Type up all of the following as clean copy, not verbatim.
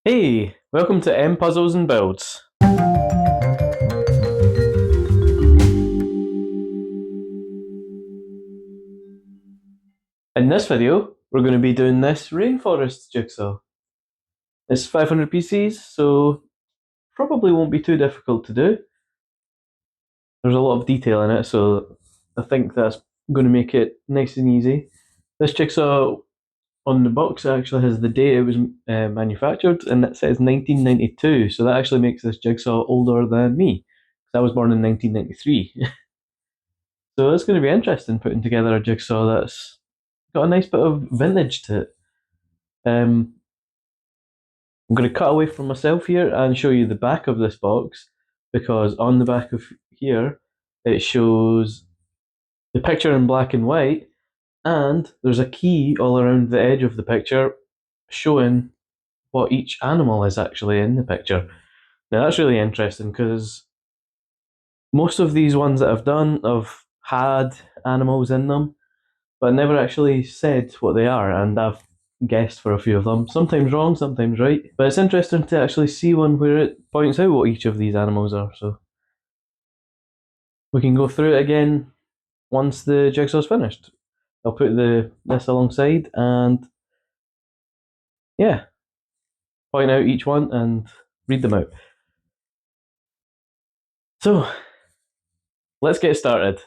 Hey, welcome to M Puzzles and Builds. In this video, we're going to be doing this Rainforest Jigsaw. It's 500 pieces, so probably won't be too difficult to do. There's a lot of detail in it, so I think that's going to make it nice and easy. This jigsaw on the box actually has the date it was manufactured, and it says 1992, so that actually makes this jigsaw older than me. I was born in 1993. So it's going to be interesting putting together a jigsaw that's got a nice bit of vintage to it. Um, I'm going to cut away from myself here and show you the back of this box because on the back of here it shows the picture in black and white, and there's a key all around the edge of the picture showing what each animal is actually in the picture. Now that's really interesting because most of these ones that I've done have had animals in them, but never actually said what they are, and I've guessed for a few of them. Sometimes wrong, sometimes right. But it's interesting to actually see one where it points out what each of these animals are. So we can go through it again once the jigsaw's finished. I'll put this alongside and yeah, point out each one and read them out. So let's get started.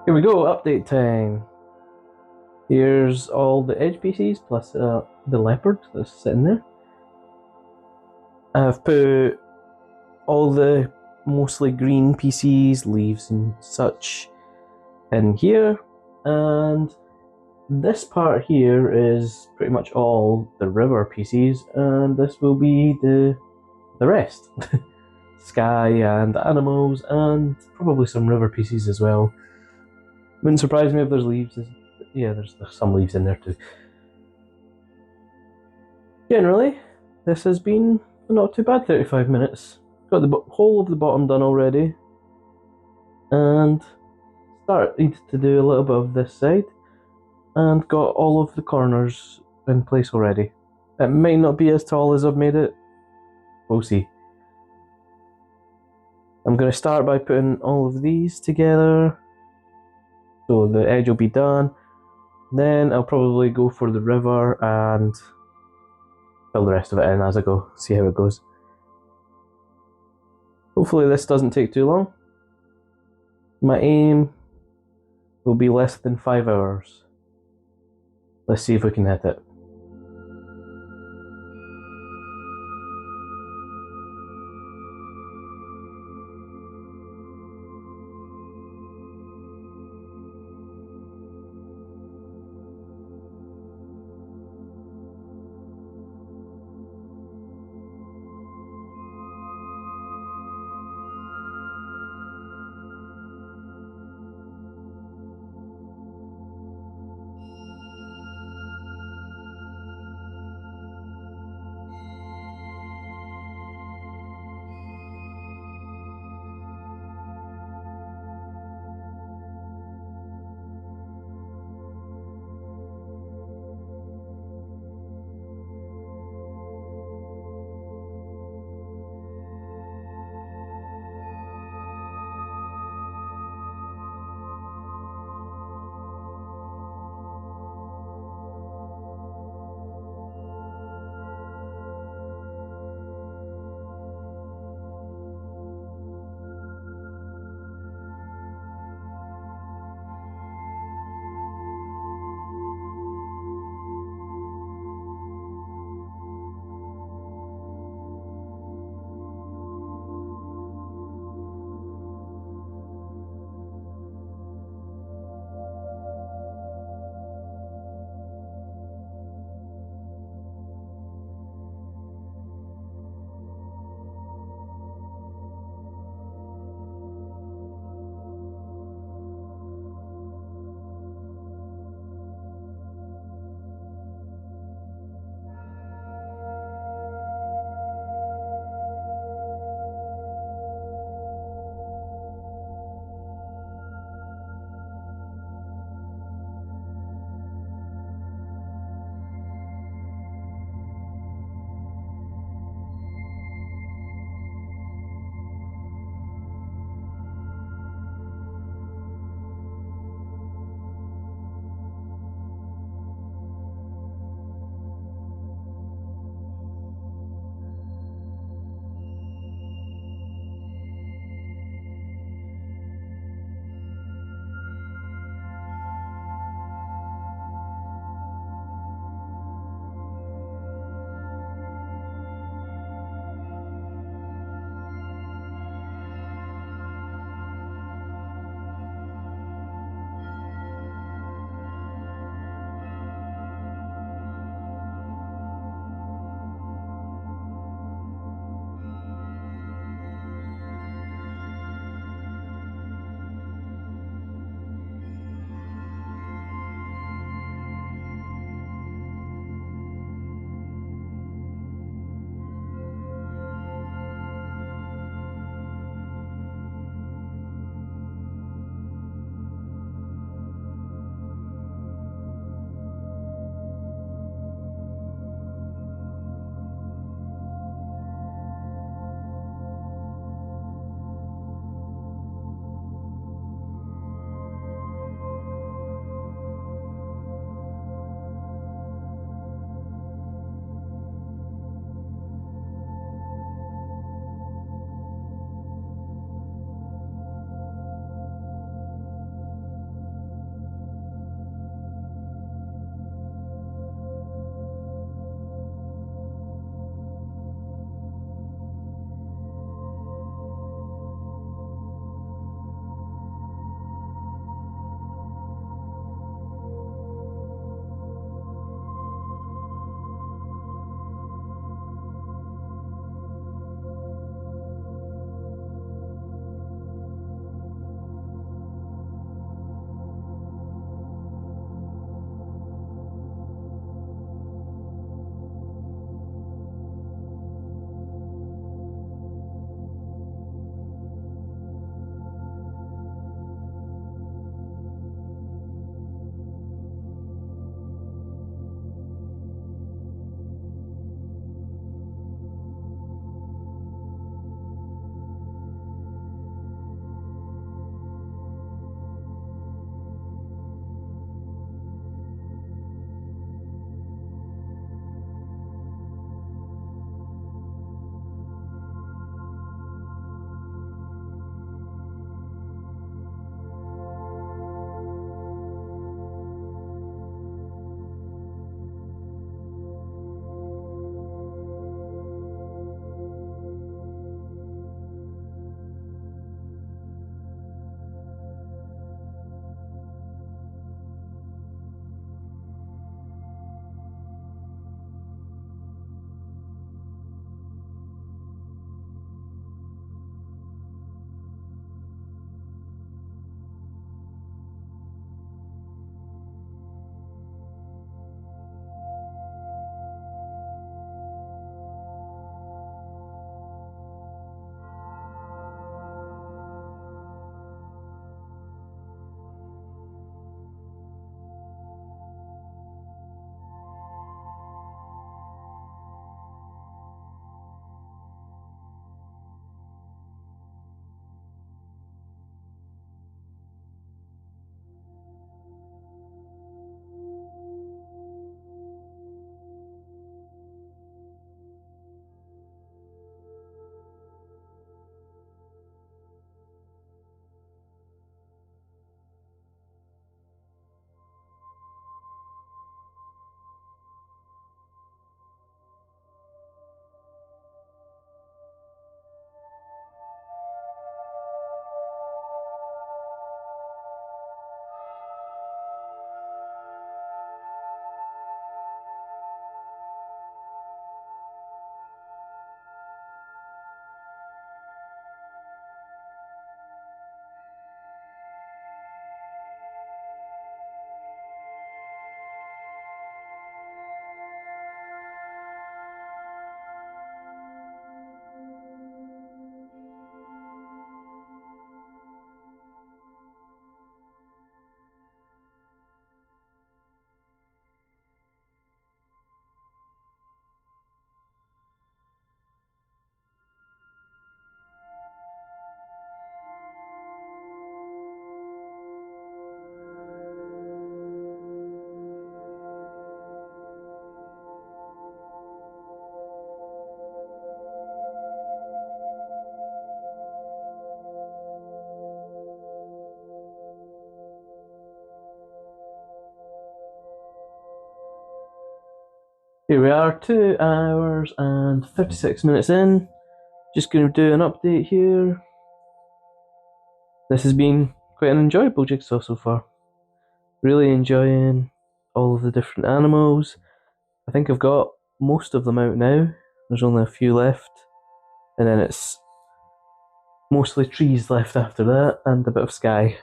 Here we go, update time. Here's all the edge pieces plus the leopard that's sitting there. I've put all the mostly green pieces, leaves and such in here, and this part here is pretty much all the river pieces, and this will be the rest. Sky and animals and probably some river pieces as well. Wouldn't surprise me if there's leaves. Yeah, there's some leaves in there too. Generally, this has been not too bad 35 minutes. Got the whole of the bottom done already, and started to do a little bit of this side, and got all of the corners in place already. It might not be as tall as I've made it. We'll see. I'm going to start by putting all of these together. So the edge will be done. Then I'll probably go for the river and fill the rest of it in as I go. See how it goes. Hopefully this doesn't take too long. My aim will be less than 5 hours. Let's see if we can hit it. Here we are, 2 hours and 56 minutes in. Just going to do an update here. This has been quite an enjoyable jigsaw so far. Really enjoying all of the different animals. I think I've got most of them out now. There's only a few left. And then it's mostly trees left after that, and a bit of sky.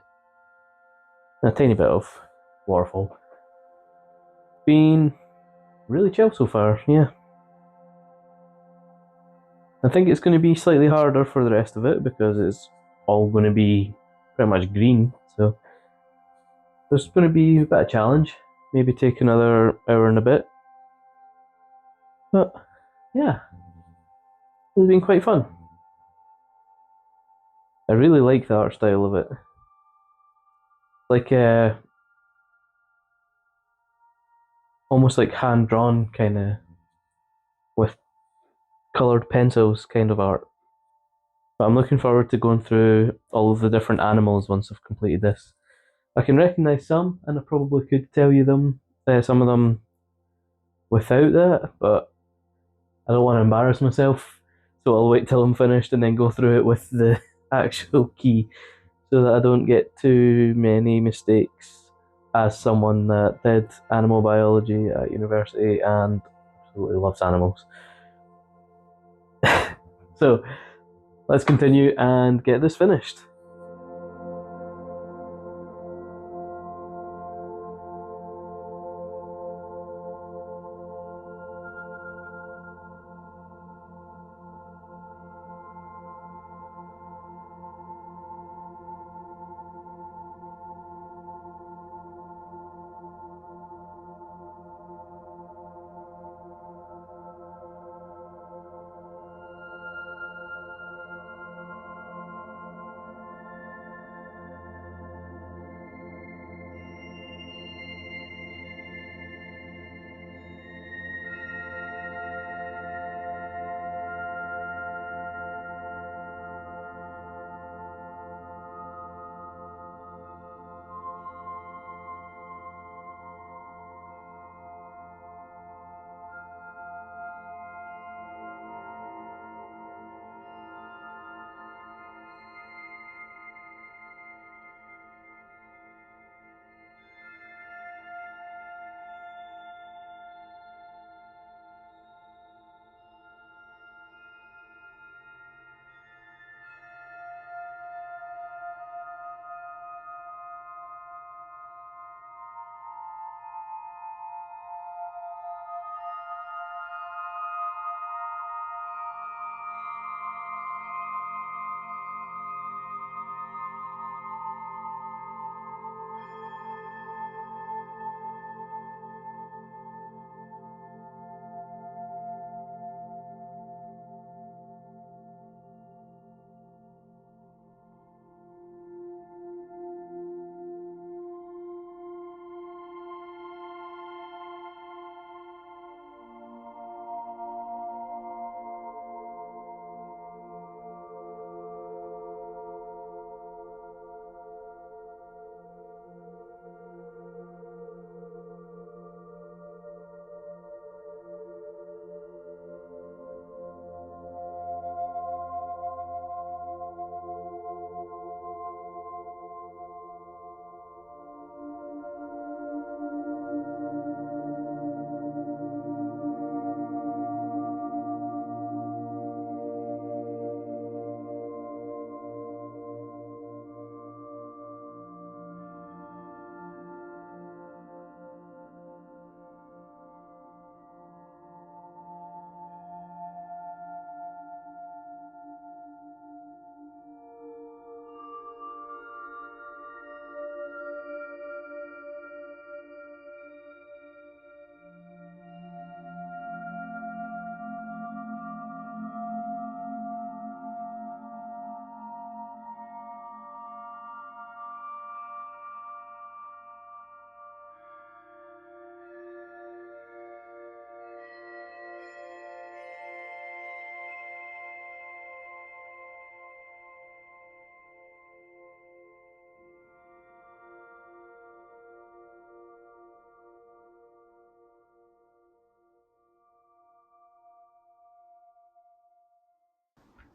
And a tiny bit of waterfall. Been really chill so far, yeah. I think it's going to be slightly harder for the rest of it because it's all going to be pretty much green. So there's going to be a bit of challenge. Maybe take another hour and a bit. But yeah, it's been quite fun. I really like the art style of it. Like almost like hand drawn kind of with coloured pencils kind of art. But I'm looking forward to going through all of the different animals once I've completed this. I can recognise some, and I probably could tell you some of them without that, but I don't want to embarrass myself, so I'll wait till I'm finished and then go through it with the actual key so that I don't get too many mistakes as someone that did animal biology at university and absolutely loves animals. So let's continue and get this finished.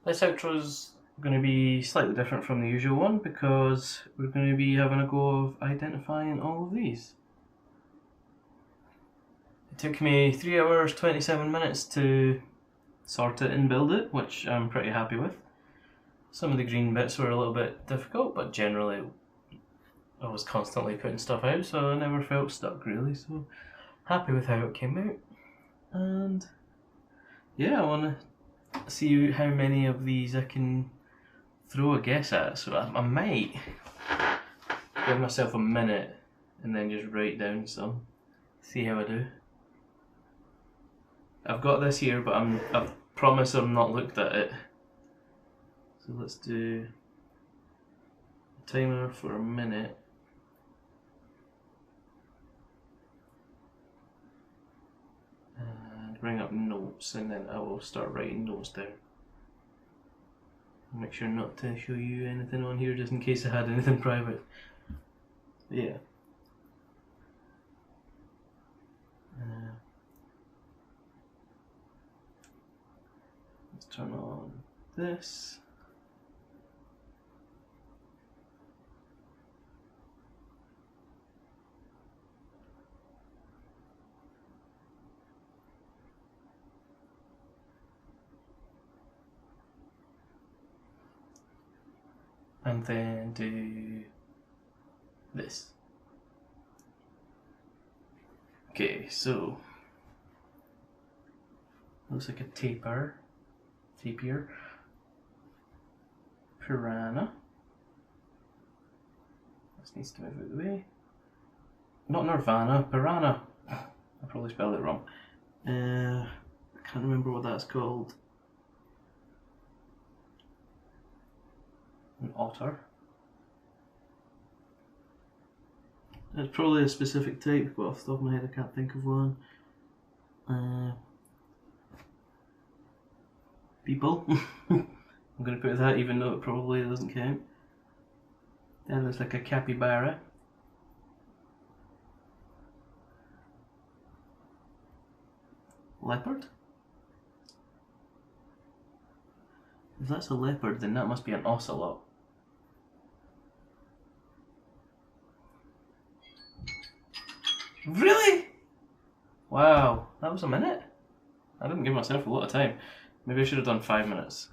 This outro's going to be slightly different from the usual one because we're going to be having a go of identifying all of these. It took me 3 hours 27 minutes to sort it and build it, which I'm pretty happy with. Some of the green bits were a little bit difficult, but generally I was constantly putting stuff out, so I never felt stuck really, so happy with how it came out. And yeah, I want to see how many of these I can throw a guess at, so I might give myself a minute and then just write down some, see how I do. I've got this here, but I promise I've not looked at it. So let's do a timer for a minute. And bring up notes, and then I will start writing notes down. I'll make sure not to show you anything on here just in case I had anything private. But yeah. Let's turn on this. And then do this. Okay, so looks like a tapir, piranha. This needs to move out of the way. Not Nirvana, piranha. I probably spelled it wrong. I can't remember what that's called. An otter. It's probably a specific type, but off the top of my head I can't think of one. People. I'm going to put that even though it probably doesn't count. That looks like a capybara. Leopard? If that's a leopard, then that must be an ocelot. Really? Wow, that was a minute? I didn't give myself a lot of time. Maybe I should have done 5 minutes.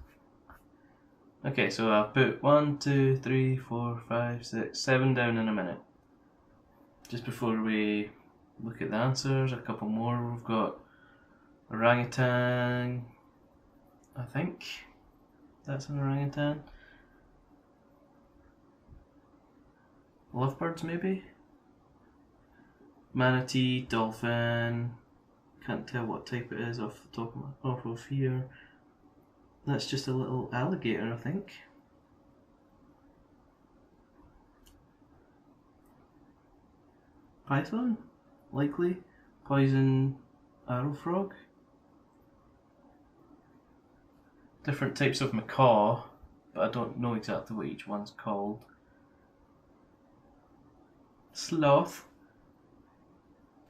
Okay, so I'll put 1, 2, 3, 4, 5, 6, 7 down in a minute. Just before we look at the answers, a couple more. We've got orangutan, I think. That's an orangutan. Lovebirds, maybe? Manatee, dolphin. Can't tell what type it is off the top of here. That's just a little alligator, I think. Python? Likely. Poison arrow frog. Different types of macaw, but I don't know exactly what each one's called. Sloth.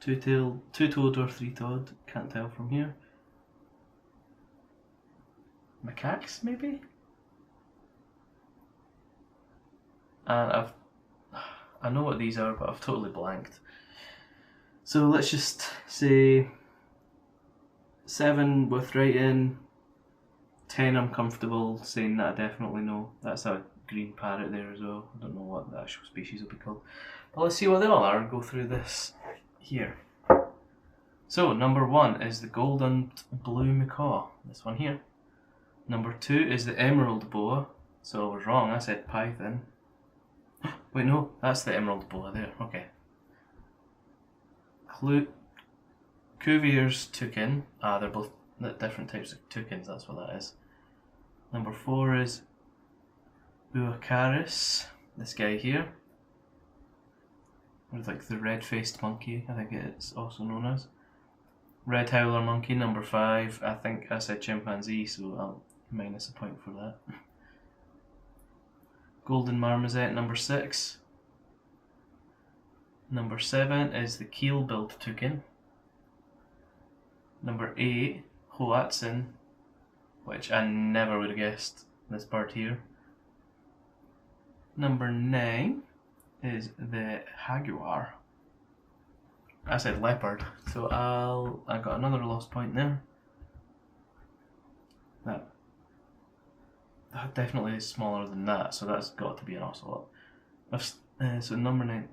Two-toed or three-toed, can't tell from here. Macaques, maybe? And I know what these are, but I've totally blanked. So let's just say 7 with writing, 10 I'm comfortable saying that I definitely know. That's a green parrot there as well. I don't know what the actual species will be called. But let's see what they all are and go through this here. So number 1 is the golden blue macaw, this one here. Number 2 is the emerald boa, so I was wrong, I said python. Wait, no, that's the emerald boa there, okay. Cuvier's toucan, they're both different types of toucans, that's what that is. Number 4 is Uacaris, this guy here. It's like the red-faced monkey, I think it's also known as. Red howler monkey, number 5. I think I said chimpanzee, so I'll minus a point for that. Golden marmoset, number 6. Number 7 is the keel-billed toucan. Number 8, Hoatzin. which I never would have guessed this bird here. Number 9 is the jaguar. I said leopard, so I got another lost point there. That definitely is smaller than that, so that's got to be an ocelot. So number 9.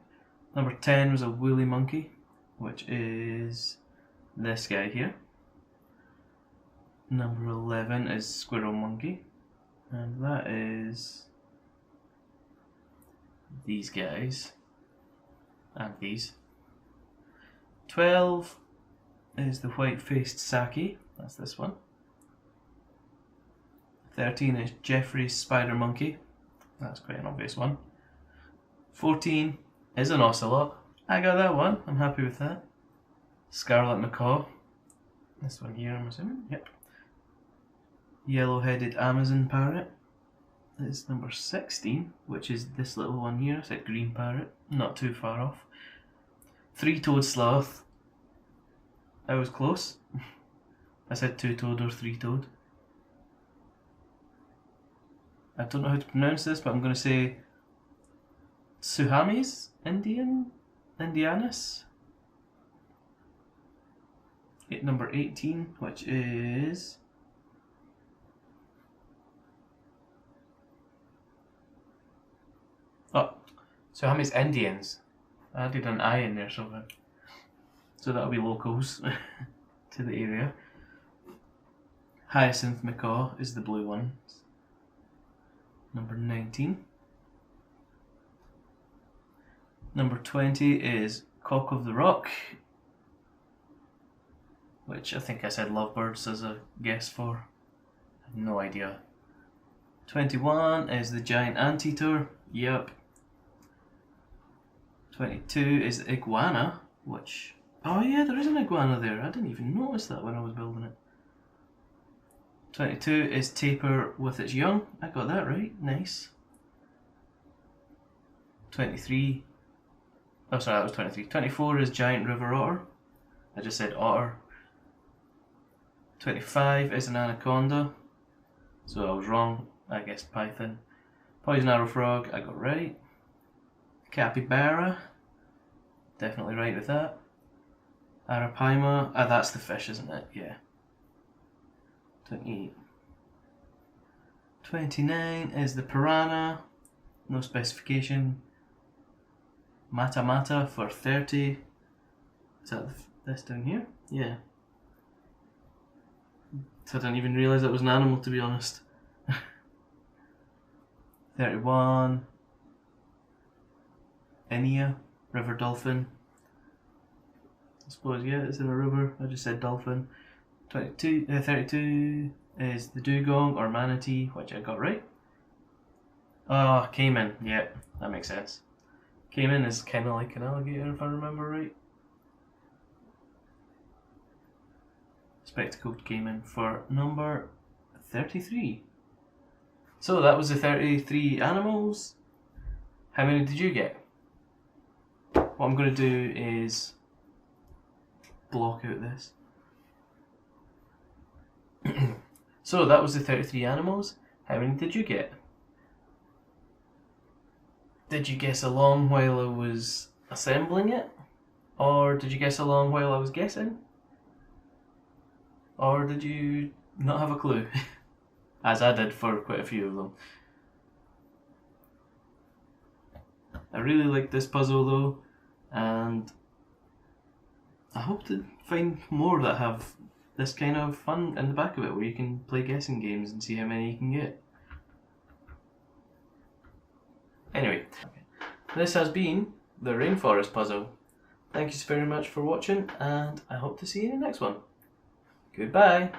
Number 10 was a woolly monkey, which is this guy here. Number 11 is squirrel monkey, and that is these guys and these. 12 is the white-faced saki, that's this one. 13 is Jeffrey's spider monkey, that's quite an obvious one. 14 is an ocelot, I got that one, I'm happy with that. Scarlet macaw, this one here I'm assuming, yep. Yellow-headed Amazon parrot is number 16, which is this little one here. I said green parrot, not too far off. Three-toed sloth, I was close. I said two-toed or three-toed. I don't know how to pronounce this, but I'm going to say Suhamis Indianus. Number 18, which is Suhamis Indians. I added an I in there somewhere. So that'll be locals to the area. Hyacinth macaw is the blue one. Number 19. Number 20 is cock of the rock, which I think I said lovebirds as a guess for. I have no idea. 21 is the giant anteater. Yep. 22 is the iguana, which... Oh yeah, there is an iguana there. I didn't even notice that when I was building it. 22 is tapir with its young. I got that right. Nice. 23... Oh, sorry, that was 23. 24 is giant river otter. I just said otter. 25 is an anaconda. So I was wrong. I guessed python. Poison arrow frog, I got right. Capybara, definitely right with that. Arapaima, that's the fish, isn't it? Yeah. 28. 29 is the piranha, no specification. Mata mata for 30. Is that this down here? Yeah. So I didn't even realise that was an animal, to be honest. 31. Inia, river dolphin. I suppose, yeah, it's in a river. I just said dolphin. 32 is the dugong or manatee, which I got right. Oh, caiman. Yeah, that makes sense. Caiman is kind of like an alligator, if I remember right. Spectacled caiman for number 33. So that was the 33 animals. How many did you get? What I'm going to do is block out this. So that was the 33 animals. How many did you get? Did you guess along while I was assembling it? Or did you guess along while I was guessing? Or did you not have a clue? As I did for quite a few of them. I really like this puzzle though, and I hope to find more that have this kind of fun in the back of it, where you can play guessing games and see how many you can get. Anyway, this has been the Rainforest puzzle. Thank you very much for watching, and I hope to see you in the next one. Goodbye!